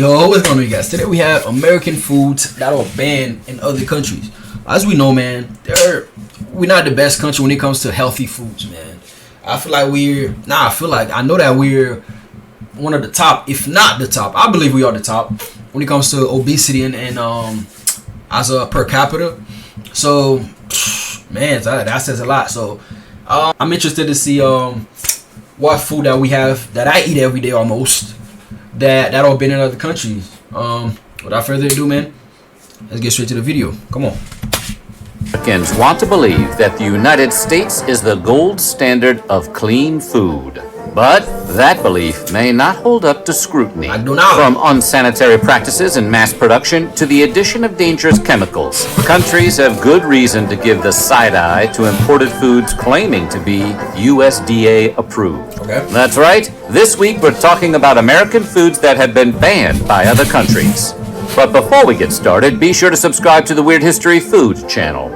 Yo, what's going on, you guys? Today we have American foods that are banned in other countries. As we know, man, we're not the best country when it comes to healthy foods, man. I know that we're one of the top, if not the top. I believe we are the top when it comes to obesity and as a per capita. So, man, that says a lot. So, I'm interested to see what food that we have that I eat every day almost that all been in other countries. Without further ado, man, let's get straight to the video. Come on. Americans want to believe that the United States is the gold standard of clean food. But that belief may not hold up to scrutiny. I do not. From unsanitary practices in mass production to the addition of dangerous chemicals, countries have good reason to give the side eye to imported foods claiming to be USDA approved. Okay. That's right. This week we're talking about American foods that have been banned by other countries. But before we get started, be sure to subscribe to the Weird History Food channel.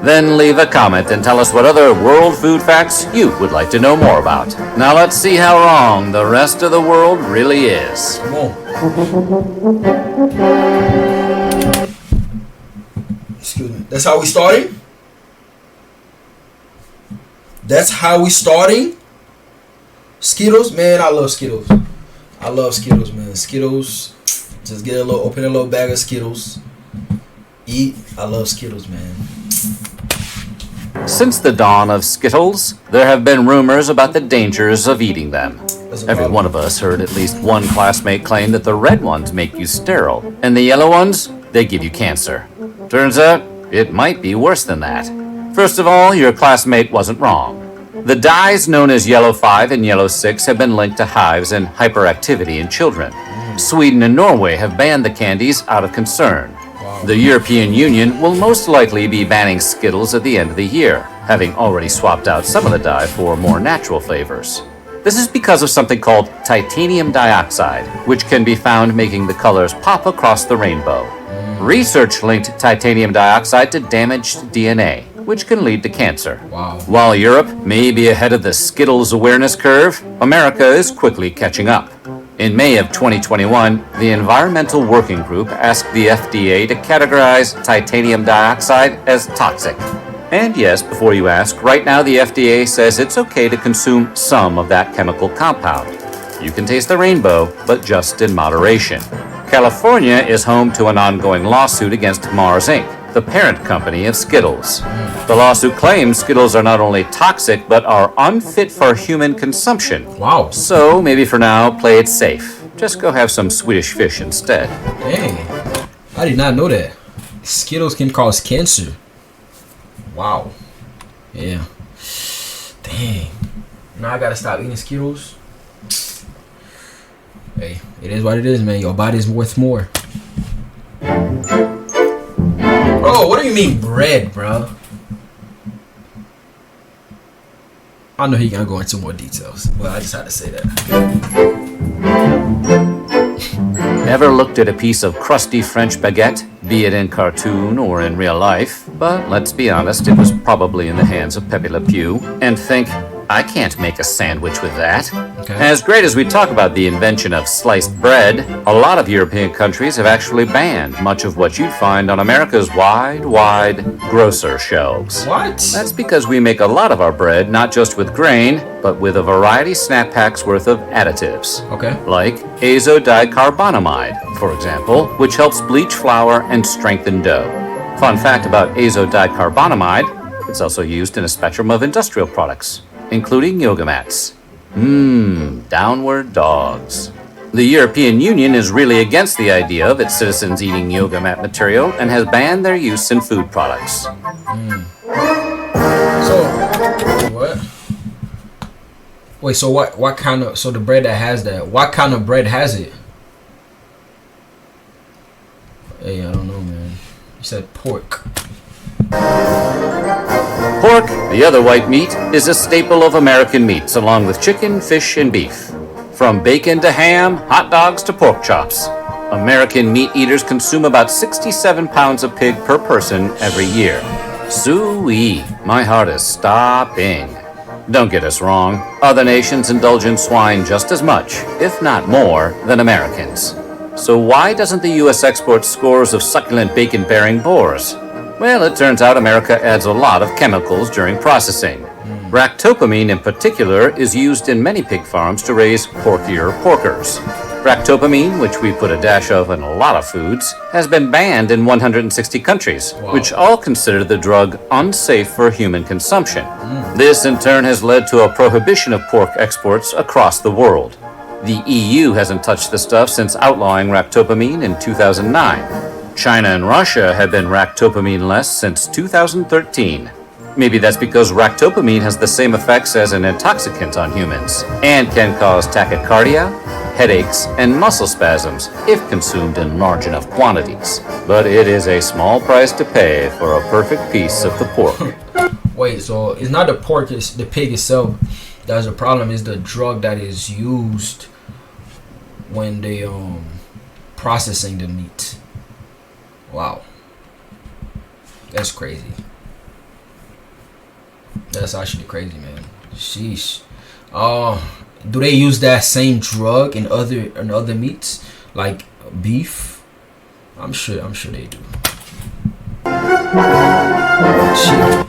Then leave a comment and tell us what other world food facts you would like to know more about. Now let's see how wrong the rest of the world really is. Come on. Excuse me. That's how we starting? That's how we starting? Skittles? Man, I love Skittles. I love Skittles, man. Skittles. Just open a little bag of Skittles. Eat. I love Skittles, man. Since the dawn of Skittles, there have been rumors about the dangers of eating them. Every one of us heard at least one classmate claim that the red ones make you sterile, and the yellow ones, they give you cancer. Turns out, it might be worse than that. First of all, your classmate wasn't wrong. The dyes known as Yellow 5 and Yellow 6 have been linked to hives and hyperactivity in children. Sweden and Norway have banned the candies out of concern. The European Union will most likely be banning Skittles at the end of the year, having already swapped out some of the dye for more natural flavors. This is because of something called titanium dioxide, which can be found making the colors pop across the rainbow. Research linked titanium dioxide to damaged DNA, which can lead to cancer. Wow. While Europe may be ahead of the Skittles awareness curve, America is quickly catching up. In May of 2021, the Environmental Working Group asked the FDA to categorize titanium dioxide as toxic. And yes, before you ask, right now the FDA says it's okay to consume some of that chemical compound. You can taste the rainbow, but just in moderation. California is home to an ongoing lawsuit against Mars Inc., the parent company of Skittles. The lawsuit claims Skittles are not only toxic, but are unfit for human consumption. Wow. So maybe for now, play it safe. Just go have some Swedish fish instead. Dang. I did not know that. Skittles can cause cancer. Wow. Yeah. Dang. Now I gotta stop eating Skittles. Hey, it is what it is, man. Your body's worth more. Bro, what do you mean bread, bro? I know he gonna go into more details, but I just had to say that. Never looked at a piece of crusty French baguette, be it in cartoon or in real life, but let's be honest, it was probably in the hands of Pepe Le Pew, and think, I can't make a sandwich with that. Okay. As great as we talk about the invention of sliced bread, a lot of European countries have actually banned much of what you'd find on America's wide grocer shelves. What? That's because we make a lot of our bread not just with grain, but with a variety snap packs worth of additives. Okay. Like azodicarbonamide, for example, which helps bleach flour and strengthen dough. Fun fact about azodicarbonamide, it's also used in a spectrum of industrial products, including yoga mats. Downward dogs. The European Union is really against the idea of its citizens eating yoga mat material and has banned their use in food products. So, what? Wait, so what kind of, so the bread that has that, what kind of bread has it? Hey, I don't know, man. You said pork. Pork, the other white meat, is a staple of American meats, along with chicken, fish, and beef. From bacon to ham, hot dogs to pork chops. American meat eaters consume about 67 pounds of pig per person every year. Soo-wee, my heart is stopping. Don't get us wrong, other nations indulge in swine just as much, if not more, than Americans. So why doesn't the U.S. export scores of succulent bacon-bearing boars? Well, it turns out America adds a lot of chemicals during processing. Ractopamine in particular is used in many pig farms to raise porkier porkers. Ractopamine, which we put a dash of in a lot of foods, has been banned in 160 countries, which all consider the drug unsafe for human consumption. This in turn has led to a prohibition of pork exports across the world. The EU hasn't touched the stuff since outlawing ractopamine in 2009. China and Russia have been ractopamine-less since 2013. Maybe that's because ractopamine has the same effects as an intoxicant on humans and can cause tachycardia, headaches, and muscle spasms if consumed in large enough quantities. But it is a small price to pay for a perfect piece of the pork. Wait, so it's not the pork, it's the pig itself that's the problem, is the drug that is used when they processing the meat. Wow. That's crazy. That's actually crazy, man. Sheesh. Do they use that same drug in other meats, like beef? I'm sure they do. Shit.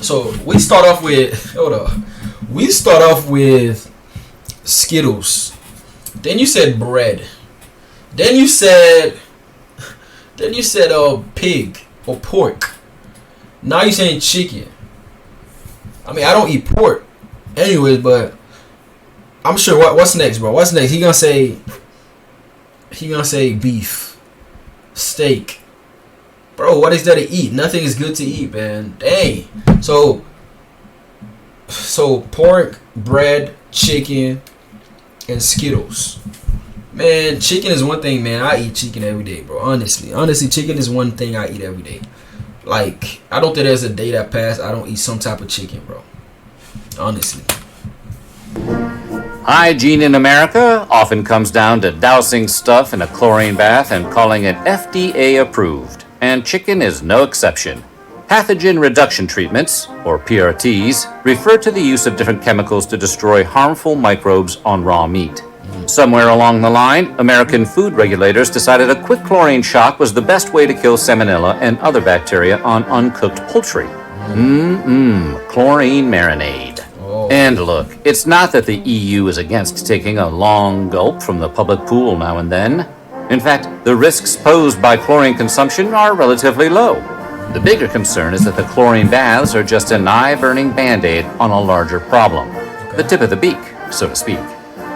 So we start off with We start off with Skittles. Then you said bread. Then you said pig or pork. Now you're saying chicken. I mean, I don't eat pork anyways, but I'm sure what's next, bro? What's next? He gonna say beef, steak. Bro, what is there to eat? Nothing is good to eat, man. Dang. So pork, bread, chicken, and Skittles. Man, chicken is one thing, man. I eat chicken every day, bro. Honestly, chicken is one thing I eat every day. Like, I don't think there's a day that passed I don't eat some type of chicken, bro. Honestly. Hygiene in America often comes down to dousing stuff in a chlorine bath and calling it FDA approved. And chicken is no exception. Pathogen reduction treatments, or PRTs, refer to the use of different chemicals to destroy harmful microbes on raw meat. Somewhere along the line, American food regulators decided a quick chlorine shock was the best way to kill salmonella and other bacteria on uncooked poultry. Chlorine marinade. Oh. And look, it's not that the EU is against taking a long gulp from the public pool now and then. In fact, the risks posed by chlorine consumption are relatively low. The bigger concern is that the chlorine baths are just an eye-burning band-aid on a larger problem. The tip of the beak, so to speak.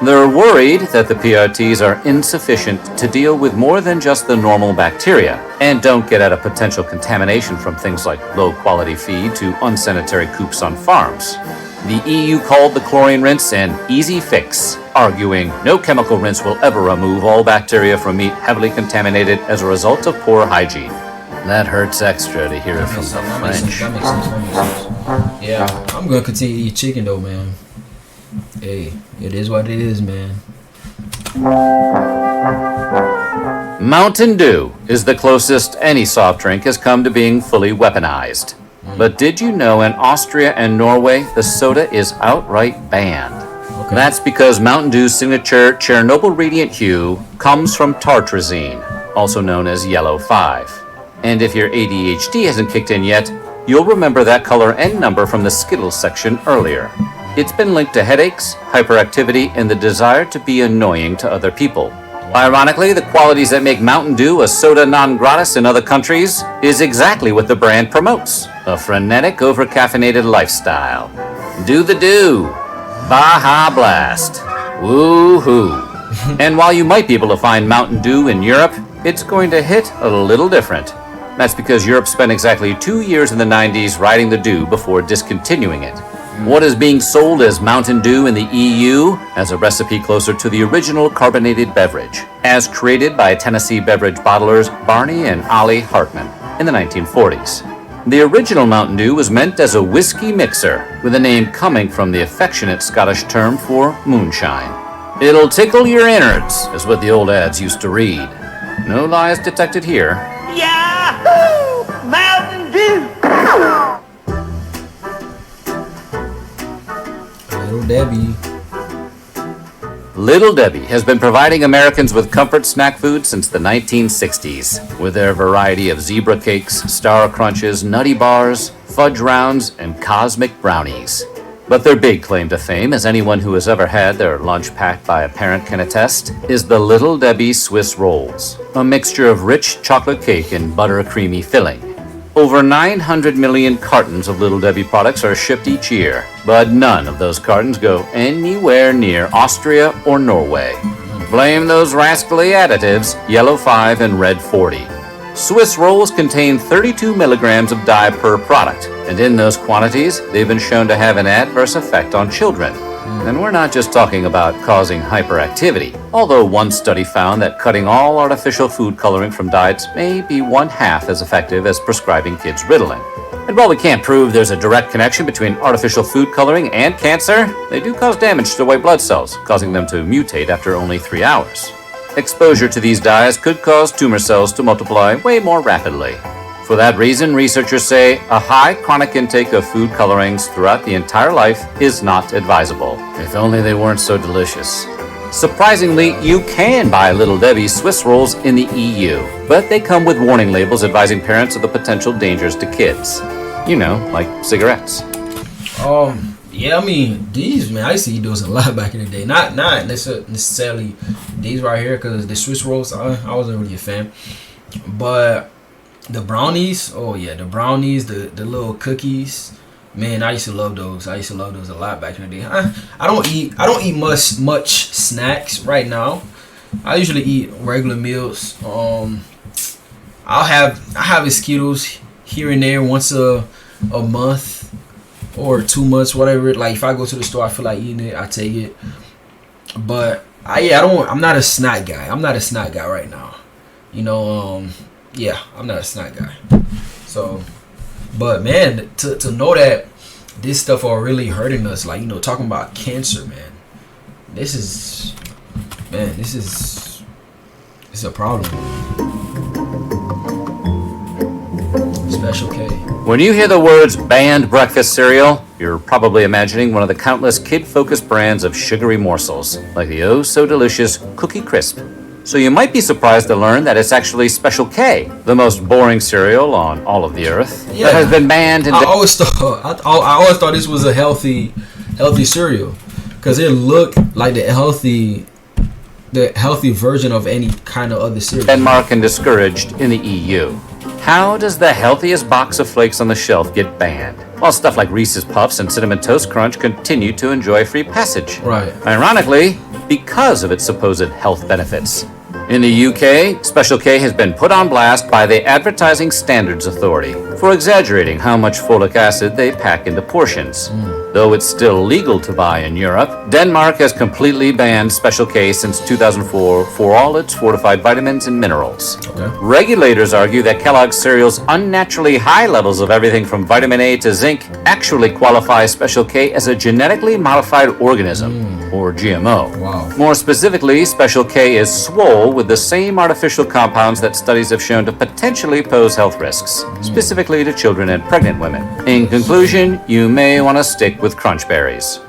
They're worried that the PRTs are insufficient to deal with more than just the normal bacteria and don't get at a potential contamination from things like low-quality feed to unsanitary coops on farms. The EU called the chlorine rinse an easy fix, arguing no chemical rinse will ever remove all bacteria from meat heavily contaminated as a result of poor hygiene. That hurts extra to hear it from the French. That makes sense. Yeah, I'm gonna continue to eat chicken though, man. Hey, it is what it is, man. Mountain Dew is the closest any soft drink has come to being fully weaponized. But did you know in Austria and Norway, the soda is outright banned? Okay. That's because Mountain Dew's signature Chernobyl radiant hue comes from tartrazine, also known as yellow 5. And if your ADHD hasn't kicked in yet, you'll remember that color and number from the Skittles section earlier. It's been linked to headaches, hyperactivity, and the desire to be annoying to other people. Ironically, the qualities that make Mountain Dew a soda non gratis in other countries is exactly what the brand promotes: a frenetic, over-caffeinated lifestyle. Do the Dew. Baja Blast. Woo-hoo. And while you might be able to find Mountain Dew in Europe, it's going to hit a little different. That's because Europe spent exactly 2 years in the 90s riding the Dew before discontinuing it. What is being sold as Mountain Dew in the EU has a recipe closer to the original carbonated beverage, as created by Tennessee beverage bottlers Barney and Ollie Hartman in the 1940s. The original Mountain Dew was meant as a whiskey mixer, with the name coming from the affectionate Scottish term for moonshine. It'll tickle your innards, is what the old ads used to read. No lies detected here. Yahoo! Mountain Dew! Little Debbie. Little Debbie has been providing Americans with comfort snack food since the 1960s, with their variety of zebra cakes, star crunches, nutty bars, fudge rounds, and cosmic brownies. But their big claim to fame, as anyone who has ever had their lunch packed by a parent can attest, is the Little Debbie Swiss Rolls, a mixture of rich chocolate cake and butter-creamy filling. Over 900 million cartons of Little Debbie products are shipped each year, but none of those cartons go anywhere near Austria or Norway. Blame those rascally additives, yellow 5 and red 40. Swiss rolls contain 32 milligrams of dye per product, and in those quantities, they've been shown to have an adverse effect on children. And we're not just talking about causing hyperactivity, although one study found that cutting all artificial food coloring from diets may be 1/2 as effective as prescribing kids Ritalin. And while we can't prove there's a direct connection between artificial food coloring and cancer, they do cause damage to white blood cells, causing them to mutate after only 3 hours. Exposure to these dyes could cause tumor cells to multiply way more rapidly. For that reason, researchers say a high chronic intake of food colorings throughout the entire life is not advisable. If only they weren't so delicious. Surprisingly, you can buy Little Debbie Swiss rolls in the EU, but they come with warning labels advising parents of the potential dangers to kids. You know, like cigarettes. Yeah, I mean, these, man, I used to eat those a lot back in the day. Not necessarily these right here, because the Swiss rolls, I wasn't really a fan. But the brownies, oh yeah, the brownies, the little cookies, man, I used to love those. I used to love those a lot back in the day. I don't eat much snacks right now. I usually eat regular meals. I have a Skittles here and there once a month or 2 months, whatever. Like if I go to the store, I feel like eating it, I take it. But I'm not a snack guy. I'm not a snack guy right now. You know, yeah, I'm not a snack guy. So, but man, to know that this stuff are really hurting us, like, you know, talking about cancer, man. This is a problem. Special K. When you hear the words banned breakfast cereal, you're probably imagining one of the countless kid-focused brands of sugary morsels, like the oh-so-delicious Cookie Crisp. So you might be surprised to learn that it's actually Special K, the most boring cereal on all of the earth, that has been banned. I always thought this was a healthy cereal, because it looked like the healthy version of any kind of other cereal. Denmark and discouraged in the EU. How does the healthiest box of flakes on the shelf get banned, while stuff like Reese's Puffs and Cinnamon Toast Crunch continue to enjoy free passage? Right. Ironically, because of its supposed health benefits. In the UK, Special K has been put on blast by the Advertising Standards Authority for exaggerating how much folic acid they pack into portions. Though it's still legal to buy in Europe, Denmark has completely banned Special K since 2004 for all its fortified vitamins and minerals. Okay. Regulators argue that Kellogg's cereal's unnaturally high levels of everything from vitamin A to zinc actually qualify Special K as a genetically modified organism, or GMO. Wow. More specifically, Special K is swole with the same artificial compounds that studies have shown to potentially pose health risks, specifically to children and pregnant women. In conclusion, you may want to stick with crunch berries.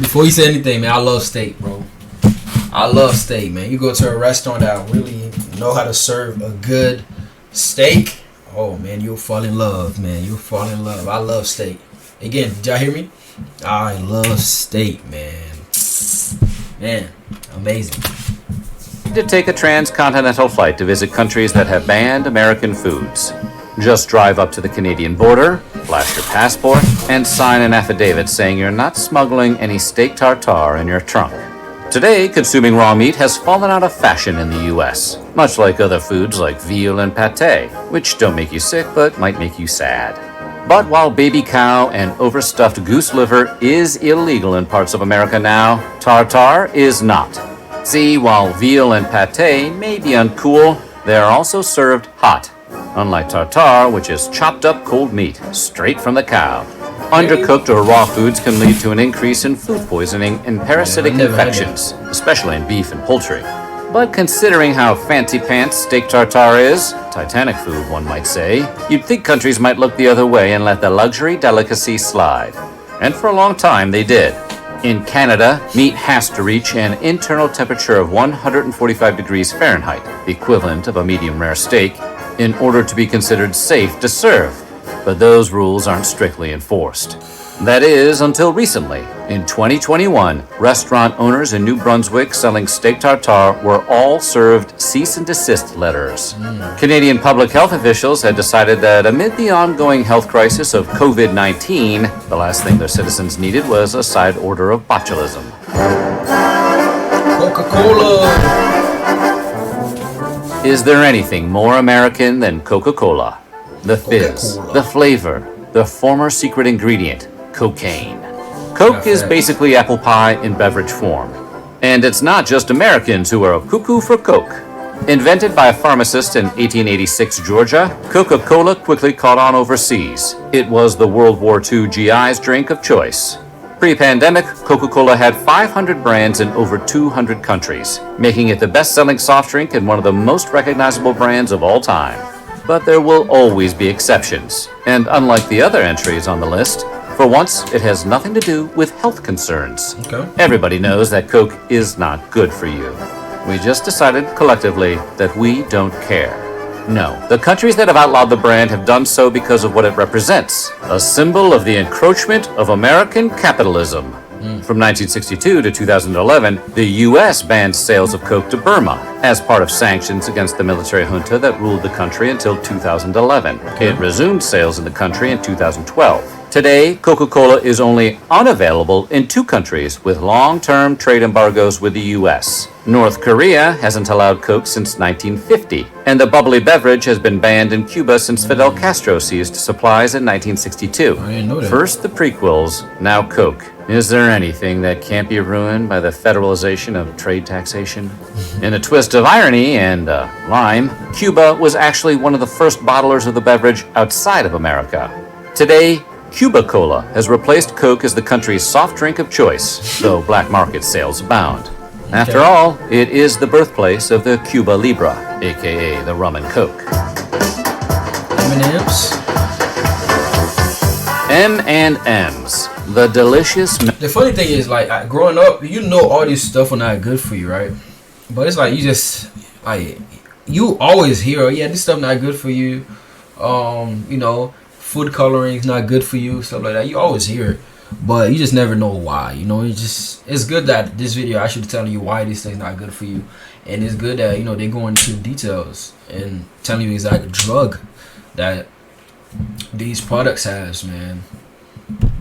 Before you say anything, man, I love steak, bro. I love steak, man. You go to a restaurant that really know how to serve a good steak, oh man, you'll fall in love, man. You'll fall in love. I love steak. Again, did y'all hear me? I love steak, man. Man, amazing. To take a transcontinental flight to visit countries that have banned American foods. Just drive up to the Canadian border, flash your passport, and sign an affidavit saying you're not smuggling any steak tartare in your trunk. Today, consuming raw meat has fallen out of fashion in the US, much like other foods like veal and pate, which don't make you sick but might make you sad. But while baby cow and overstuffed goose liver is illegal in parts of America now, tartare is not. See, while veal and pate may be uncool, they are also served hot. Unlike tartare, which is chopped up cold meat, straight from the cow. Undercooked or raw foods can lead to an increase in food poisoning and parasitic infections, especially in beef and poultry. But considering how fancy pants steak tartare is, Titanic food one might say, you'd think countries might look the other way and let the luxury delicacy slide. And for a long time, they did. In Canada, meat has to reach an internal temperature of 145 degrees Fahrenheit, the equivalent of a medium rare steak, in order to be considered safe to serve. But those rules aren't strictly enforced. That is, until recently. In 2021, restaurant owners in New Brunswick selling steak tartare were all served cease and desist letters. Canadian public health officials had decided that amid the ongoing health crisis of COVID-19, the last thing their citizens needed was a side order of botulism. Coca-Cola. Is there anything more American than Coca-Cola? The fizz, Coca-Cola. the flavor, the former secret ingredient, cocaine. Coke is basically apple pie in beverage form. And it's not just Americans who are cuckoo for Coke. Invented by a pharmacist in 1886 Georgia, Coca-Cola quickly caught on overseas. It was the World War II GI's drink of choice. Pre-pandemic, Coca-Cola had 500 brands in over 200 countries, making it the best-selling soft drink and one of the most recognizable brands of all time. But there will always be exceptions. And unlike the other entries on the list, for once, it has nothing to do with health concerns. Okay. Everybody knows that Coke is not good for you. We just decided collectively that we don't care. No, the countries that have outlawed the brand have done so because of what it represents, a symbol of the encroachment of American capitalism. From 1962 to 2011, the U.S. banned sales of Coke to Burma as part of sanctions against the military junta that ruled the country until 2011. It resumed sales in the country in 2012. Today, Coca-Cola is only unavailable in 2 countries with long-term trade embargoes with the U.S. North Korea hasn't allowed Coke since 1950, and the bubbly beverage has been banned in Cuba since Fidel Castro seized supplies in 1962. I didn't know that. First the prequels, now Coke. Is there anything that can't be ruined by the federalization of trade taxation? In a twist of irony and lime, Cuba was actually one of the first bottlers of the beverage outside of America. Today, Cuba Cola has replaced Coke as the country's soft drink of choice, though black market sales abound. After all, it is the birthplace of the Cuba Libre, aka the rum and Coke. M&Ms. M&Ms, the delicious. The funny thing is, like, growing up, you know all this stuff are not good for you, right? But it's like you just like you always hear, oh, yeah, this stuff not good for you. You know, food coloring is not good for you, stuff like that. You always hear it, but you just never know why. You know, it's good that this video I should tell you why this thing's not good for you, and it's good that they go into details and telling you exact drug that these products has, man.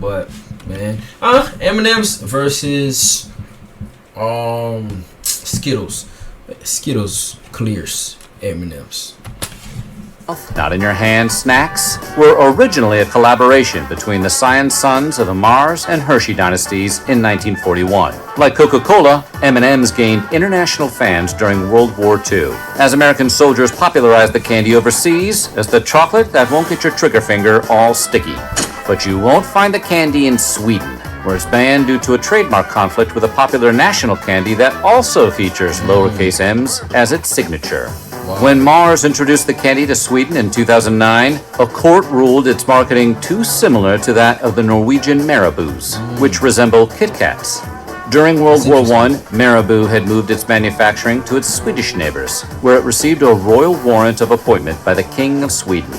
But man, M&Ms versus Skittles. Skittles clears M&Ms. Not in your hand snacks were originally a collaboration between the Scion sons of the Mars and Hershey dynasties in 1941. Like Coca-Cola, M&Ms gained international fans during World War II, as American soldiers popularized the candy overseas as the chocolate that won't get your trigger finger all sticky. But you won't find the candy in Sweden, where it's banned due to a trademark conflict with a popular national candy that also features lowercase m's as its signature. When Mars introduced the candy to Sweden in 2009, a court ruled its marketing too similar to that of the Norwegian Marabous, which resemble Kit Kats. During World War I, Marabou had moved its manufacturing to its Swedish neighbors, where it received a royal warrant of appointment by the King of Sweden.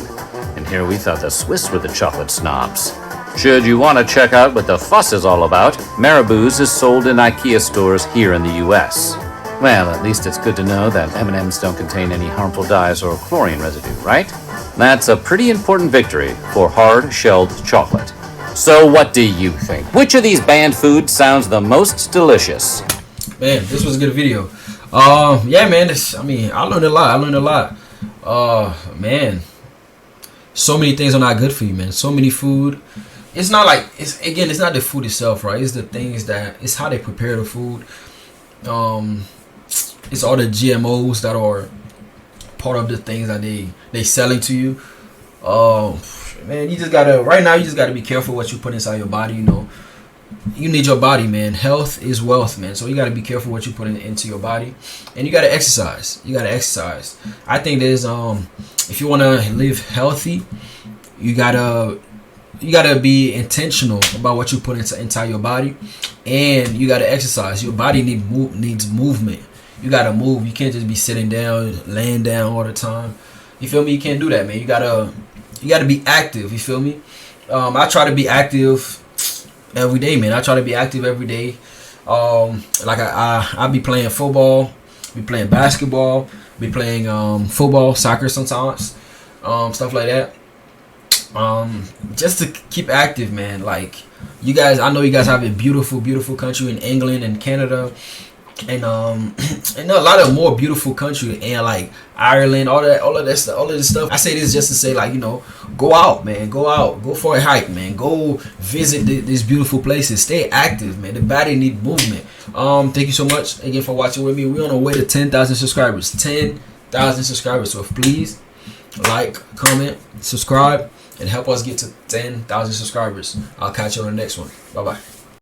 And here we thought the Swiss were the chocolate snobs. Should you want to check out what the fuss is all about, Marabou's is sold in IKEA stores here in the US. Well, at least it's good to know that M&Ms don't contain any harmful dyes or chlorine residue, right? That's a pretty important victory for hard-shelled chocolate. So what do you think? Which of these banned foods sounds the most delicious? Man, this was a good video. Yeah, man, I learned a lot. Man, so many things are not good for you, man. So many food. It's not like, it's not the food itself, right? It's the things it's how they prepare the food. It's all the GMOs that are part of the things that they selling to you. Man, you just gotta be careful what you put inside your body. You need your body, man. Health is wealth, man. So you gotta be careful what you put into your body, and you gotta exercise. I think there's if you wanna live healthy, you gotta you gotta be intentional about what you put inside your body, and you gotta exercise. Your body needs movement. You gotta move. You can't just be sitting down, laying down all the time. You feel me? You can't do that, man. You gotta be active. You feel me? I try to be active every day, man. I try to be active every day. Like I be playing football, be playing basketball, be playing football, soccer sometimes, stuff like that. Just to keep active, man. Like you guys, I know you guys have a beautiful, beautiful country in England and Canada, and and a lot of more beautiful country, and like Ireland, all of this stuff. I say this just to say, like, you know, go out, man. Go out, go for a hike, man. Go visit these beautiful places. Stay active, man. The body need movement. Thank you so much again for watching with me. We're on our way to 10,000 subscribers. 10,000 subscribers. So please like, comment, subscribe, and help us get to 10,000 subscribers. I'll catch you on the next one. Bye bye.